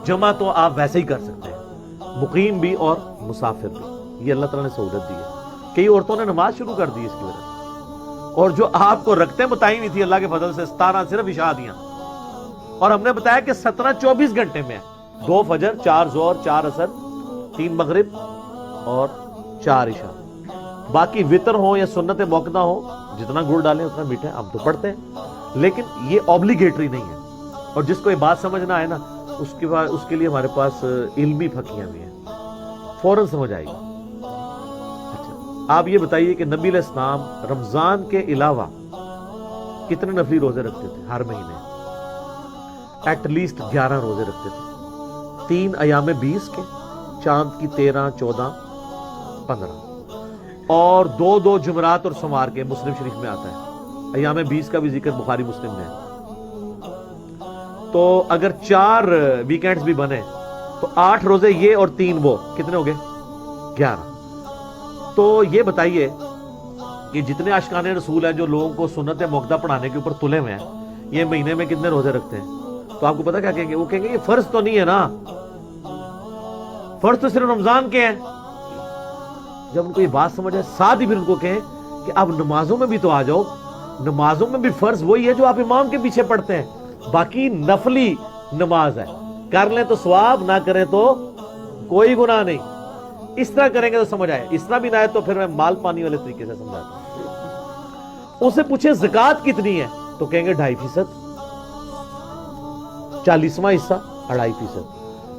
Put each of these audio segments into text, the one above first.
جمع تو آپ ویسے ہی کر سکتے ہیں، مقیم بھی اور مسافر بھی، یہ اللہ تعالیٰ نے سہولت دی ہے۔ کئی عورتوں نے نماز شروع کر دی اس کی وجہ سے، اور جو آپ کو رکھتے بتائی ہوئی تھی اللہ کے فضل سے 17 صرف عشاء دیاں، اور ہم نے بتایا کہ 17 24 گھنٹے میں 2 فجر، 4 ظہر، 4 عصر، 3 مغرب اور 4 عشاء۔ باقی وطر ہو یا سنت موقدہ ہو، جتنا گڑ ڈالیں اتنا میٹھا ہے، ہم تو پڑھتے ہیں، لیکن یہ اوبلیگیٹری نہیں ہے۔ اور جس کو یہ بات سمجھنا آئے نا، اس کے لیے ہمارے پاس علمی پھکیاں بھی ہیں، فوراً سمجھ آئے گی۔ اچھا، آپ یہ بتائیے کہ نبی علیہ السلام رمضان کے علاوہ کتنے نفلی روزے رکھتے تھے ہر مہینے؟ ایٹ لیسٹ 11 روزے رکھتے تھے، 3 ایام 20 کے، چاند کی 13، 14، 15، اور 2 جمعرات اور سمار کے، مسلم شریف میں آتا ہے۔ ایام 20 کا بھی ذکر بخاری مسلم میں ہے۔ تو اگر 4 ویکینڈز بھی بنے تو 8 روزے یہ اور 3 وہ، کتنے ہو گئے؟ 11۔ تو یہ بتائیے کہ جتنے عاشقان رسول ہیں جو لوگوں کو سنت موقدہ پڑھانے کے اوپر تلے ہوئے ہیں، یہ مہینے میں کتنے روزے رکھتے ہیں؟ تو آپ کو پتا کیا کہیں گے؟ وہ کہیں گے یہ فرض تو نہیں ہے نا، فرض تو صرف رمضان کے ہیں۔ جب ان کو یہ بات سمجھ آئے، ساتھ ہی پھر ان کو کہیں کہ اب نمازوں میں بھی تو آ جاؤ، نمازوں میں بھی فرض وہی ہے جو آپ امام کے پیچھے پڑھتے ہیں، باقی نفلی نماز ہے، کر لیں تو ثواب، نہ کریں تو کوئی گناہ نہیں۔ اس طرح کریں گے تو سمجھ آئے، اس طرح بھی نہ آئے تو پھر میں مال پانی والے طریقے سے سمجھاتا ہوں۔ اسے پوچھے زکوٰۃ کتنی ہے تو کہیں گے 2.5%، 40واں حصہ 2.5%۔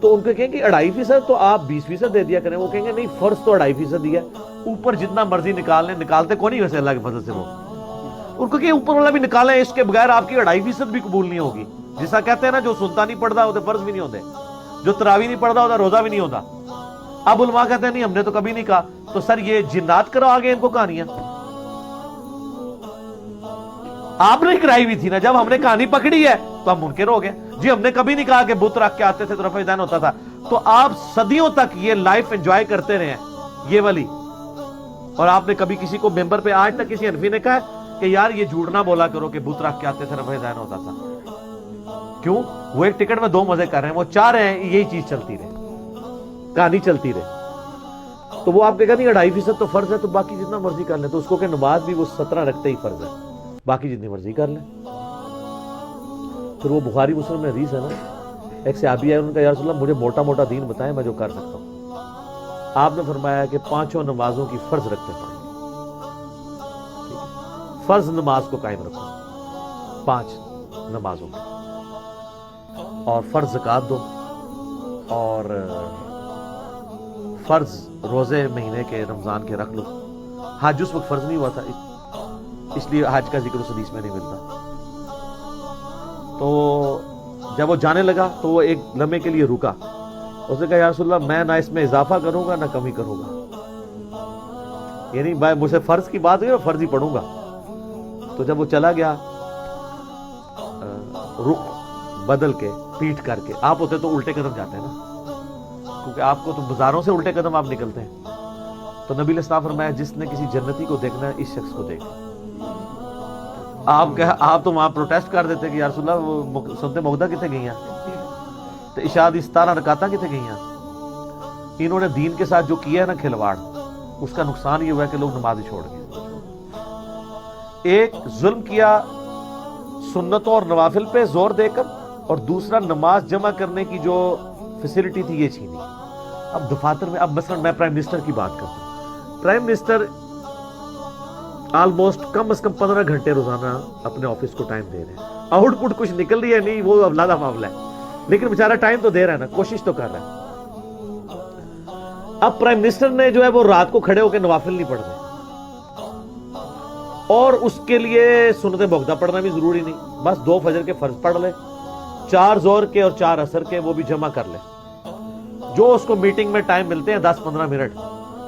تو ان کو کہیں گے 2.5% تو آپ 20% دے دیا کریں۔ وہ کہیں گے نہیں، فرض تو 2.5% ہی ہے، اوپر جتنا مرضی نکال لیں، نکالتے کو نہیں ویسے اللہ کے فضل سے وہ۔ ان کو کہ اوپر والا بھی نکالیں، اس کے بغیر آپ کی 2.5% بھی قبول نہیں ہوگی۔ جیسا کہتے ہیں نا، جو سنتا نہیں پڑھتا ہوتے فرض بھی نہیں ہوتے، جو تراویح نہیں پڑھتا ہوتا روزہ بھی نہیں ہوتا۔ اب علماء کہتے ہیں نہیں، ہم نے تو کبھی نہیں کہا۔ تو سر یہ جنات کرا آگے ان کو کہانیاں، آپ نے کرائی ہوئی تھی نا، جب ہم نے کہانی پکڑی ہے تو ہم منکر ہو گئے۔ جی ہم نے کبھی نہیں کہا کہ بت رکھ کے آتے تھے تو رفع دین ہوتا تھا۔ تو آپ صدیوں تک یہ لائف انجوائے کرتے رہے ہیں یہ والی، اور آپ نے کبھی کسی کو ممبر پہ آج تک کسی حنفی نے کہا کہ یار یہ جھوٹ نہ بولا کرو کہ بت رکھ کے آتے تھے رفع دین ہوتا تھا؟ کیوں؟ وہ ایک ٹکٹ میں 2 مزے کر رہے ہیں، وہ چاہ رہے ہیں یہی چیز چلتی رہے، کہانی چلتی رہے۔ تو وہ آپ کہے گا نہیں 2.5% تو فرض ہے، تو باقی جتنا مرضی کر لیں۔ تو اس کو کہ نماز بھی وہ 17 رکھتے ہی فرض ہے، باقی جتنی مرضی کر لیں۔ پھر وہ بخاری مسلم میں حدیث ہے نا، ایک صحابی ہے، ان کا یا رسول اللہ مجھے موٹا موٹا دین بتائیں میں جو کر سکتا ہوں۔ آپ نے فرمایا کہ 5 نمازوں کی فرض رکھتے پڑھیں، فرض نماز کو قائم رکھو، 5 نمازوں کی، اور فرض زکوٰۃ دو، اور فرض روزے مہینے کے رمضان کے رکھ لو۔ حج اس وقت فرض نہیں ہوا تھا، اس لیے حج کا ذکر اس حدیث میں نہیں ملتا۔ تو جب وہ جانے لگا تو وہ ایک لمحے کے لیے رکا، اس نے کہا یا رسول اللہ میں نہ اس میں اضافہ کروں گا نہ کمی کروں گا، یعنی مجھ سے فرض کی بات ہوئی میں فرض ہی پڑھوں گا۔ تو جب وہ چلا گیا، رخ بدل کے پیٹھ کر کے، آپ ہوتے تو الٹے قدم جاتے ہیں نا، کیونکہ آپ کو تو بازاروں سے الٹے قدم آپ نکلتے ہیں۔ تو نبی علیہ السلام فرمایا جس نے کسی جنتی کو دیکھنا ہے اس شخص کو دیکھ۔ آپ تو وہاں پروٹیسٹ کر دیتے کہ یا رسول اللہ وہ سنتے موقدہ کتنے گئی ہیں، تو عشاء دی 17 رکعتاں کتنے گئی ہیں۔ انہوں نے دین کے ساتھ جو کیا ہے نا کھلواڑ، اس کا نقصان یہ ہوا ہے کہ لوگ نماز چھوڑ گئے۔ ایک ظلم کیا سنتوں اور نوافل پہ زور دے کر، اور دوسرا نماز جمع کرنے کی جو فیسلٹی تھی یہ چھینی۔ اب دفاتر میں، اب مثلا میں پرائم منسٹر کی بات کرتا ہوں، پرائم منسٹر آلموسٹ کم از کم 15 گھنٹے روزانہ اپنے آفس کو ٹائم دے رہے ہیں۔ آؤٹ پٹ کچھ نکل رہی ہے نہیں، وہ اولادہ معاملہ ہے، لیکن بیچارہ ٹائم تو دے رہا ہے نا، کوشش تو کر رہا ہے۔ اب پرائم منسٹر نے جو ہے وہ رات کو کھڑے ہو کے نوافل نہیں پڑھ رہے، اور اس کے لیے سنت موقدہ پڑھنا بھی ضروری نہیں، بس 2 فجر کے فرض پڑھ لے، 4 ظہر کے اور 4 عصر کے وہ بھی جمع کر لے، جو اس کو میٹنگ میں ٹائم ملتے ہیں 10-15 منٹ،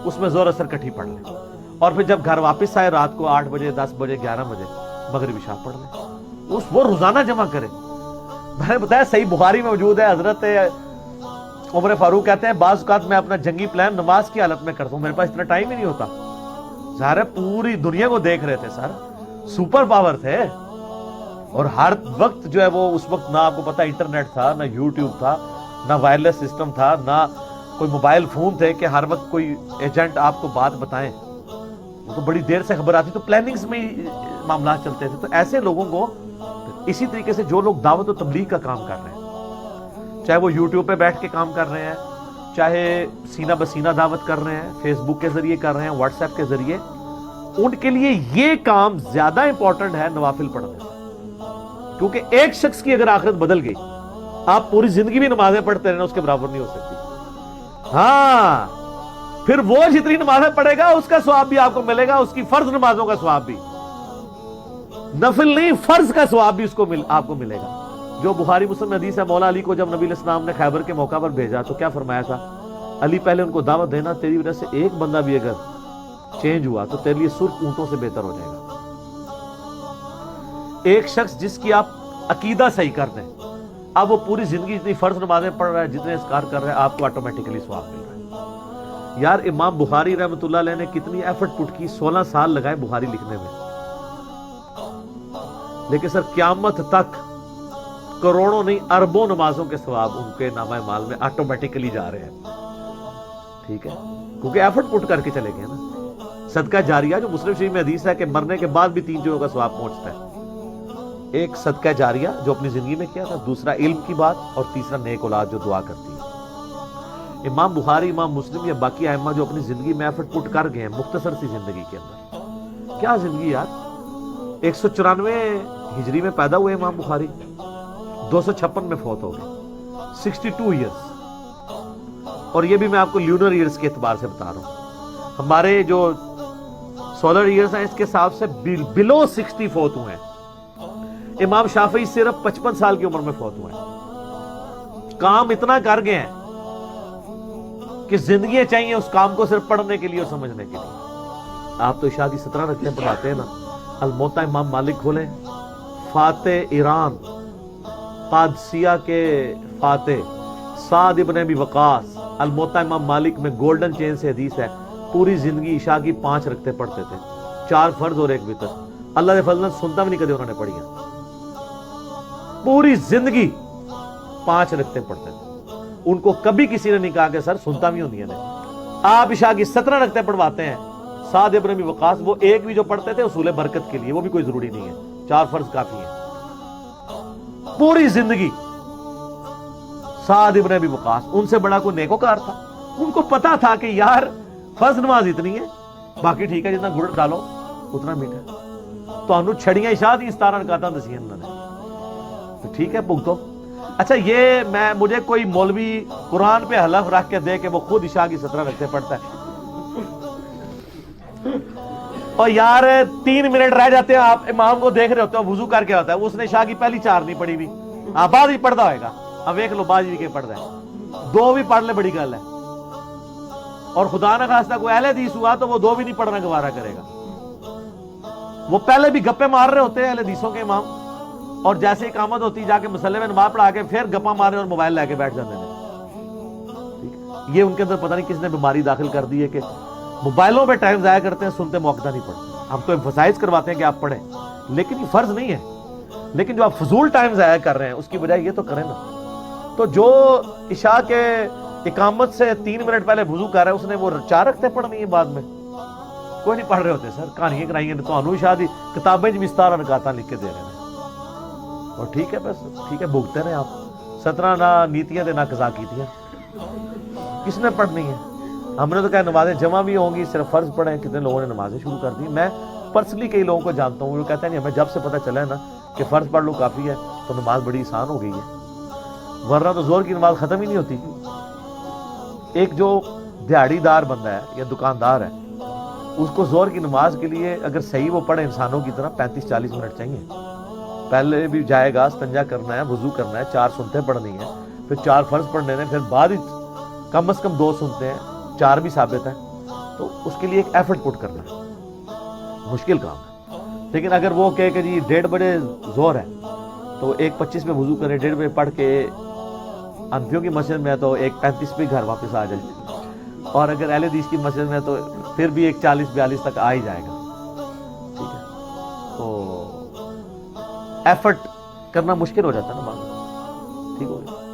اس میں ظہر عصر کٹھی پڑھ لے، اور پھر جب گھر واپس آئے رات کو 8 بجے 10 بجے 11 بجے مغرب عشاء پڑھ لے، وہ روزانہ جمع کرے۔ میں نے بتایا صحیح بخاری میں موجود ہے، حضرت عمر فاروق کہتے ہیں بعض اوقات میں اپنا جنگی پلان نماز کی حالت میں کرتا ہوں، میرے پاس اتنا ٹائم ہی نہیں ہوتا۔ ظاہر ہے پوری دنیا کو دیکھ رہے تھے سر، سپر پاور تھے، اور ہر وقت جو ہے وہ اس وقت نہ آپ کو پتا انٹرنیٹ تھا نہ یوٹیوب تھا، نہ وائرلیس سسٹم تھا، نہ کوئی موبائل فون تھے کہ ہر وقت کوئی ایجنٹ آپ کو بات بتائیں، وہ تو بڑی دیر سے خبر آتی، تو پلاننگز میں ہی معاملات چلتے تھے. تو ایسے لوگوں کو اسی طریقے سے جو لوگ دعوت و تبلیغ کا کام کر رہے ہیں، چاہے وہ یوٹیوب پہ بیٹھ کے کام کر رہے ہیں، چاہے سینہ بسینہ دعوت کر رہے ہیں، فیس بک کے ذریعے کر رہے ہیں، واٹس ایپ کے ذریعے، ان کے لیے یہ کام زیادہ امپورٹنٹ ہے نوافل پڑھنے سے. کیونکہ ایک شخص کی اگر آخرت بدل گئی، آپ پوری زندگی بھی نمازیں پڑھتے رہنا اس کے برابر نہیں ہو سکتی. ہاں پھر وہ جتنی نمازیں پڑھے گا اس کا ثواب بھی آپ کو ملے گا، اس کی فرض نمازوں کا ثواب بھی، نفل نہیں فرض کا ثواب بھی اس کو آپ کو ملے گا. جو بخاری مسلم حدیث ہے، مولا علی کو جب نبی علیہ السلام نے خیبر کے موقع پر بھیجا تو کیا فرمایا تھا؟ علی پہلے ان کو دعوت دینا، تیری وجہ سے ایک بندہ بھی اگر چینج ہوا تو تیرے لیے سرخ اونٹوں سے بہتر ہو جائے گا. ایک شخص جس کی آپ عقیدہ صحیح کر دیں، اب وہ پوری زندگی جتنی فرض نمازیں پڑھ رہا ہے، جتنے اذکار کر رہے ہیں، آپ کو آٹومیٹکلی ثواب مل رہا ہے. یار امام بخاری رحمۃ اللہ علیہ نے کتنی ایفرٹ پٹ کی، 16 سال لگائے بخاری لکھنے میں، لیکن سر قیامت تک کروڑوں نہیں اربوں نمازوں کے ثواب ان کے نامہ مال میں آٹومیٹکلی جا رہے ہیں. ٹھیک ہے، کیونکہ ایفرٹ پٹ کر کے چلے گئے نا. صدقہ جاریہ جو مسلم شریف میں حدیث ہے کہ مرنے کے بعد بھی 3 چیزوں کا ثواب پہنچتا ہے. ایک صدقہ جاریہ جو اپنی زندگی میں کیا تھا، دوسرا علم کی بات، اور تیسرا نیک اولاد جو دعا کرتی ہے. امام بخاری، امام مسلم یا باقی ائمہ جو اپنی زندگی میں ایفرٹ پٹ کر گئے ہیں مختصر سی زندگی کے اندر، کیا زندگی یار. 194 ہجری میں پیدا ہوئے امام بخاری، 256 میں فوت ہو گئے، 62 ایئرس. اور یہ بھی میں آپ کو لیونر ایئرس کے اعتبار سے بتا رہا ہوں. ہمارے جو سولر ایئرس ہیں اس کے حساب سے بلو 60 فوت ہوئے ہیں. امام شافعی صرف 55 سال کی عمر میں فوت ہوئے ہیں. کام اتنا کر گئے ہیں کہ زندگیاں چاہیے اس کام کو صرف پڑھنے کے لیے اور سمجھنے کے لیے. آپ تو عشاء کی 17 رکعتیں پڑھاتے ہیں نا. الموطا امام مالک کھولیں، فاتح ایران، قادسیہ کے فاتح سعد ابن ابی وقاص، الموطا امام مالک میں گولڈن چین سے حدیث ہے پوری زندگی عشاء کی 5 رکعتیں پڑھتے تھے، 4 فرض اور 1 وتر. اللہ کے فضل سے سنتا بھی نہیں کدے انہوں نے پڑھی ہیں. پوری زندگی 5 رکعتیں پڑھتے تھے. ان کو کبھی کسی نے نہیں کہا کہ سر سنتا بھی ہوندی ہے. آپ عشاء کی 17 رکعتیں پڑھواتے ہیں. سعد ابن ابی وقاص وہ 1 بھی جو پڑھتے تھے اصول برکت کے لیے، وہ بھی کوئی ضروری نہیں ہے، 4 فرض کافی ہیں. پوری زندگی سعد ابن ابی وقاص، ان سے بڑا کوئی نیکوکار تھا؟ ان کو پتا تھا کہ یار فرض نماز اتنی ہے، باقی ٹھیک ہے جتنا گڑ ڈالو اتنا میٹھا. تو انہوں چھڑیاں عشاء دی 17 رکعتاں دسیاں انہوں نے، تو ٹھیک ہے بھگتو. اچھا یہ مجھے کوئی مولوی قرآن پہ حلف رکھ کے دے کہ وہ خود عشاء کی 17 رکعتیں پڑھتا ہے، اور یار 3 منٹ رہ جاتے ہیں، آپ امام کو دیکھ رہے ہوتے ہیں وضو کر کے ہوتا ہے، اس نے عشاء کی پہلی 4 نہیں پڑھی ہوئی، بعد ہی پڑھتا ہوئے گا. اب دیکھ لو بعد ہی کے پڑھتا ہے، 2 بھی پڑھ لے بڑی گل ہے. اور خدا نہ خواستہ کوئی اہل حدیث ہوا تو وہ 2 بھی نہیں پڑھنا گوارا کرے گا. وہ پہلے بھی گپے مار رہے ہوتے ہیں اہل حدیثوں کے امام، اور جیسے اقامت ہوتی جا کے مسلح میں نماز پڑھا کے پھر گپا مارے اور موبائل لے کے بیٹھ جاتے ہیں. یہ ان کے اندر پتہ نہیں کس نے بیماری داخل کر دی ہے کہ موبائلوں پہ ٹائم ضائع کرتے ہیں، سنتے موقع نہیں پڑھتے. ہم تو ایمفسائز کرواتے ہیں کہ آپ پڑھیں، لیکن یہ فرض نہیں ہے. لیکن جو آپ فضول ٹائم ضائع کر رہے ہیں اس کی بجائے یہ تو کریں نا. تو جو عشاء کے اقامت سے 3 منٹ پہلے وضو کر رہا ہے اس نے وہ 4 رکعتیں پڑھنی ہے بعد میں. کوئی نہیں پڑھ رہے ہوتے سر، کہانیاں کرائیں تو انہوں عشاء دی کتابیں میں 17 رکعتاں لکھ کے دے رہے ہیں. اور ٹھیک ہے بس ٹھیک ہے بھگتے رہے آپ. 17 نہ نیتیاں دے نہ قضا کیتیاں، کس نے پڑھنی ہے؟ ہم نے تو کہا نمازیں جمع بھی ہوں گی، صرف فرض پڑھیں. کتنے لوگوں نے نمازیں شروع کر دی. میں پرسنلی کئی لوگوں کو جانتا ہوں وہ کہتے ہیں نہیں ہمیں جب سے پتہ چلا ہے نا کہ فرض پڑھ لو کافی ہے تو نماز بڑی آسان ہو گئی ہے، ورنہ تو زور کی نماز ختم ہی نہیں ہوتی. ایک جو دیہڑی دار بندہ ہے یا دکاندار ہے اس کو زور کی نماز کے لیے اگر صحیح وہ پڑھے انسانوں کی طرح 35-40 منٹ چاہیے. پہلے بھی جائے گا، استنجا کرنا ہے، وضو کرنا ہے، 4 سنتیں پڑھنی ہیں، پھر 4 فرض پڑھنے ہیں، پھر بعد ہی کم از کم 2 سنتے ہیں، 4 بھی ثابت ہیں. تو اس کے لیے ایک ایفرٹ پٹ کرنا ہے، مشکل کام ہے. لیکن اگر وہ کہے کہ جی 1:30 بجے زور ہے تو 1:25 میں وضو کرے، 1:30 بجے پڑھ کے انفیوں کی مسجد میں تو 1:35 پہ گھر واپس آ جائے. اور اگر اہل حدیث کی مسجد میں تو پھر بھی 1:40-42 تک آ ہی جائے گا. ٹھیک ہے، تو ایفرٹ کرنا مشکل ہو جاتا ہے نا بعد. ٹھیک ہو گیا.